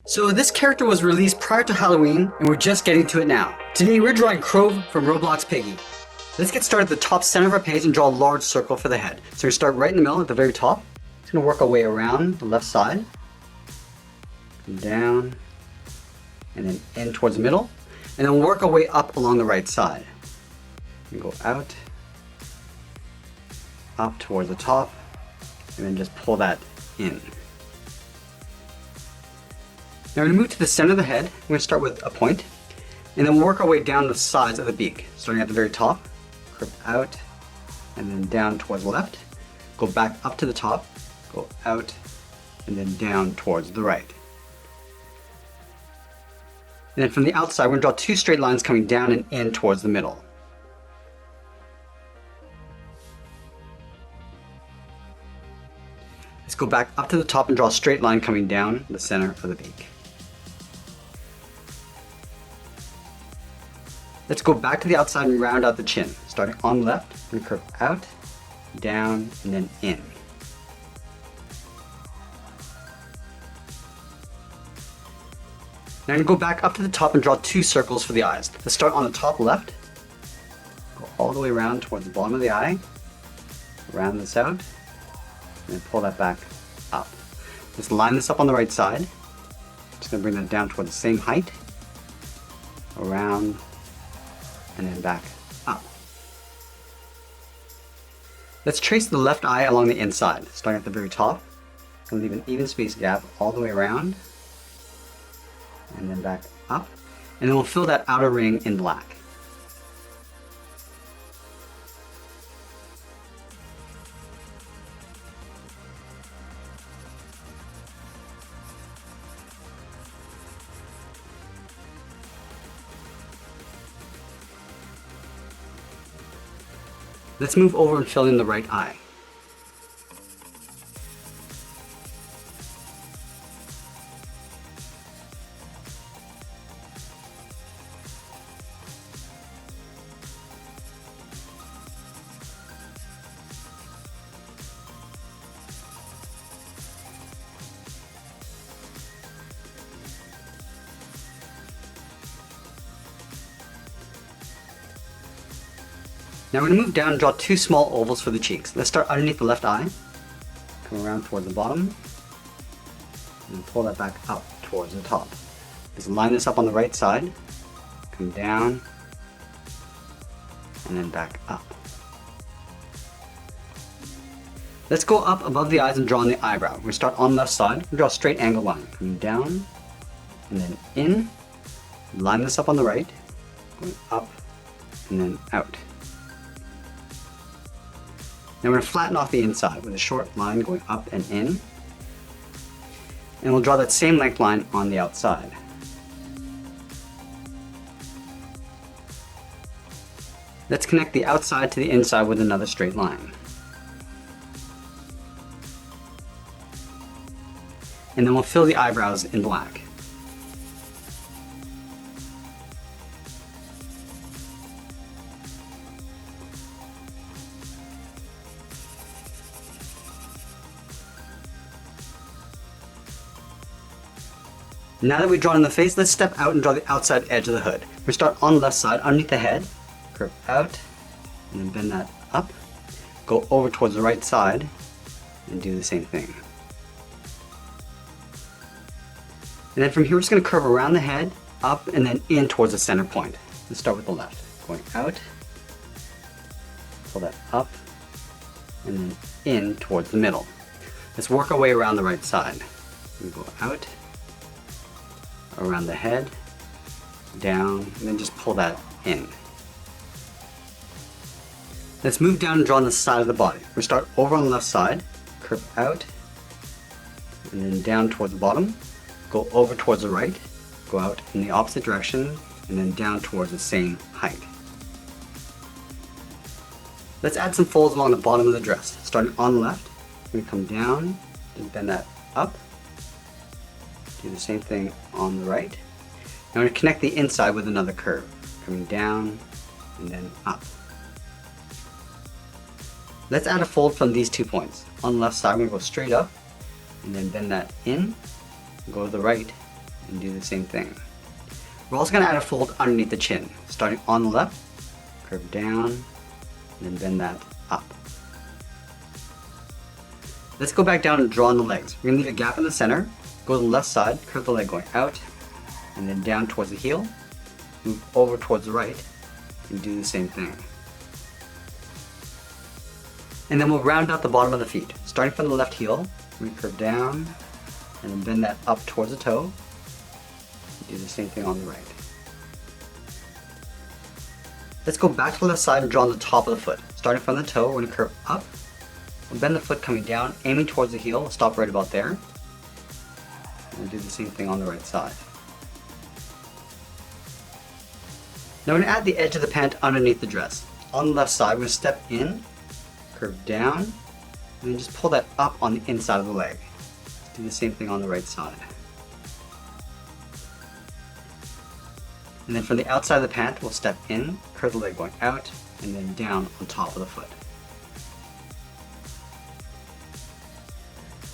So this character was released prior to Halloween, and we're just getting to it now. Today we're drawing Crove from Roblox Piggy. Let's get started at the top center of our page and draw a large circle for the head. So we're going to start right in the middle at the very top. Just going to work our way around the left side, and down, and then in towards the middle, and then we'll work our way up along the right side. And go out, up towards the top, and then just pull that in. Now we're going to move to the center of the head. We're going to start with a point, and then we'll work our way down the sides of the beak, starting at the very top, curve out, and then down towards the left, go back up to the top, go out, and then down towards the right. And then from the outside, we're going to draw two straight lines coming down and in towards the middle. Let's go back up to the top and draw a straight line coming down the center of the beak. Let's go back to the outside and round out the chin. Starting on the left, and curve out, down, and then in. Now I'm going to go back up to the top and draw two circles for the eyes. Let's start on the top left, go all the way around towards the bottom of the eye, round this out, and then pull that back up. Let's line this up on the right side. Just going to bring that down toward the same height, around, and then back up. Let's trace the left eye along the inside, starting at the very top, and leave an even space gap all the way around, and then back up, and then we'll fill that outer ring in black. Let's move over and fill in the right eye. Now we're going to move down and draw two small ovals for the cheeks. Let's start underneath the left eye, come around towards the bottom, and pull that back up towards the top. Let's line this up on the right side, come down, and then back up. Let's go up above the eyes and draw on the eyebrow. We're going to start on the left side, we'll draw a straight angle line, coming down, and then in, line this up on the right, going up, and then out. Now we're going to flatten off the inside with a short line going up and in. And we'll draw that same length line on the outside. Let's connect the outside to the inside with another straight line. And then we'll fill the eyebrows in black. Now that we've drawn in the face, let's step out and draw the outside edge of the hood. We start on the left side, underneath the head, curve out, and then bend that up, go over towards the right side, and do the same thing. And then from here, we're just going to curve around the head, up, and then in towards the center point. Let's start with the left. Going out, pull that up, and then in towards the middle. Let's work our way around the right side. We go out, around the head, down, and then just pull that in. Let's move down and draw on the side of the body. We start over on the left side, curve out, and then down toward the bottom, go over towards the right, go out in the opposite direction, and then down towards the same height. Let's add some folds along the bottom of the dress. Starting on the left, we're going to come down and bend that up. Do the same thing on the right. Now we're going to connect the inside with another curve, coming down and then up. Let's add a fold from these 2 points. On the left side, we're going to go straight up and then bend that in, go to the right, and do the same thing. We're also going to add a fold underneath the chin, starting on the left, curve down, and then bend that up. Let's go back down and draw on the legs. We're going to leave a gap in the center, go to the left side, curve the leg going out, and then down towards the heel, move over towards the right, and do the same thing. And then we'll round out the bottom of the feet. Starting from the left heel, we curve down, and then bend that up towards the toe. Do the same thing on the right. Let's go back to the left side and draw on the top of the foot. Starting from the toe, we're going to curve up. We'll bend the foot coming down, aiming towards the heel. We'll stop right about there. And we'll do the same thing on the right side. Now we're going to add the edge of the pant underneath the dress. On the left side, we're going to step in, curve down, and then just pull that up on the inside of the leg. Do the same thing on the right side. And then from the outside of the pant, we'll step in, curve the leg going out, and then down on top of the foot.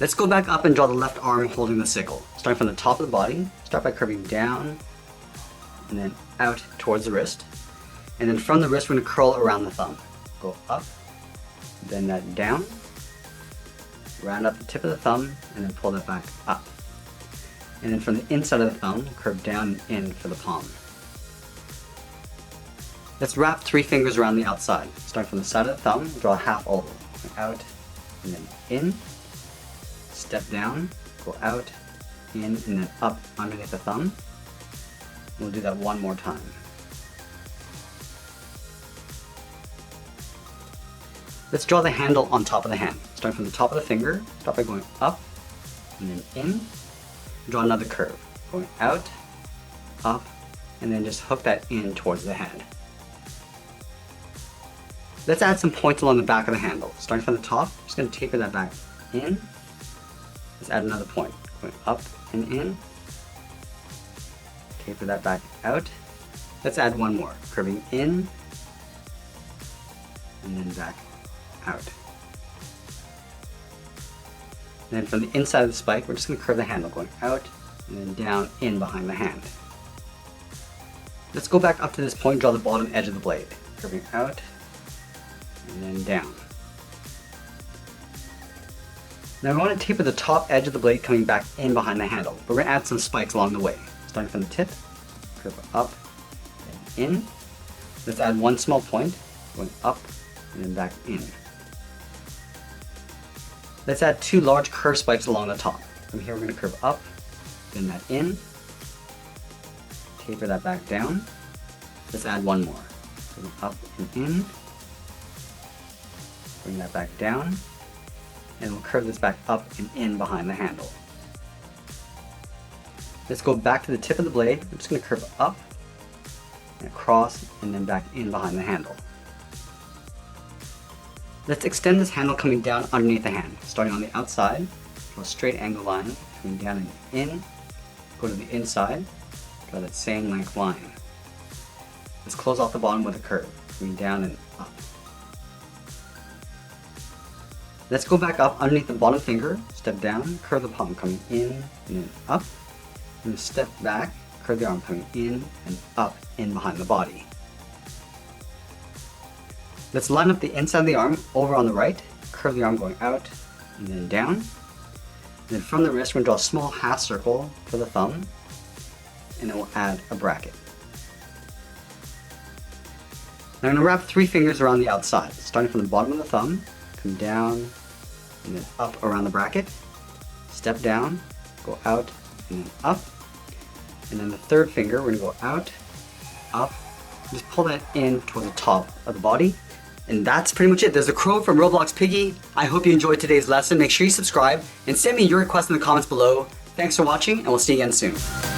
Let's go back up and draw the left arm holding the sickle. Starting from the top of the body, start by curving down, and then out towards the wrist. And then from the wrist, we're going to curl around the thumb. Go up, bend that down, round up the tip of the thumb, and then pull that back up. And then from the inside of the thumb, curve down and in for the palm. Let's wrap 3 fingers around the outside. Starting from the side of the thumb, draw a half oval. Out, and then in, step down, go out, in, and then up underneath the thumb. We'll do that one more time. Let's draw the handle on top of the hand. Starting from the top of the finger, start by going up, and then in. Draw another curve, going out, up, and then just hook that in towards the head. Let's add some points along the back of the handle. Starting from the top, just going to taper that back in. Let's add another point, going up and in. Taper that back out. Let's add one more, curving in, and then back out. And then from the inside of the spike, we're just going to curve the handle, going out, and then down in behind the hand. Let's go back up to this point and draw the bottom edge of the blade, curving out, and then down. Now we want to taper the top edge of the blade coming back in behind the handle, but we're going to add some spikes along the way. Starting from the tip, curve up, and in. Let's add one small point, going up, and then back in. Let's add 2 large curved spikes along the top. From here we're going to curve up, bend that in, taper that back down. Let's add one more. Curving up and in, bring that back down, and we'll curve this back up and in behind the handle. Let's go back to the tip of the blade. I'm just going to curve up, and across, and then back in behind the handle. Let's extend this handle coming down underneath the hand. Starting on the outside, draw a straight angle line, coming down and in, go to the inside, draw that same length line. Let's close off the bottom with a curve, coming down and up. Let's go back up underneath the bottom finger, step down, curve the palm coming in and then up, and then step back, curve the arm coming in and up in behind the body. Let's line up the inside of the arm over on the right, curve the arm going out and then down. And then from the wrist, we're going to draw a small half circle for the thumb, and then we'll add a bracket. Now I'm going to wrap 3 fingers around the outside, starting from the bottom of the thumb, come down, and then up around the bracket, step down, go out, and then up. And then the 3rd finger, we're going to go out, up, just pull that in toward the top of the body. And that's pretty much it. There's a Crove from Roblox Piggy. I hope you enjoyed today's lesson. Make sure you subscribe and send me your requests in the comments below. Thanks for watching, and we'll see you again soon.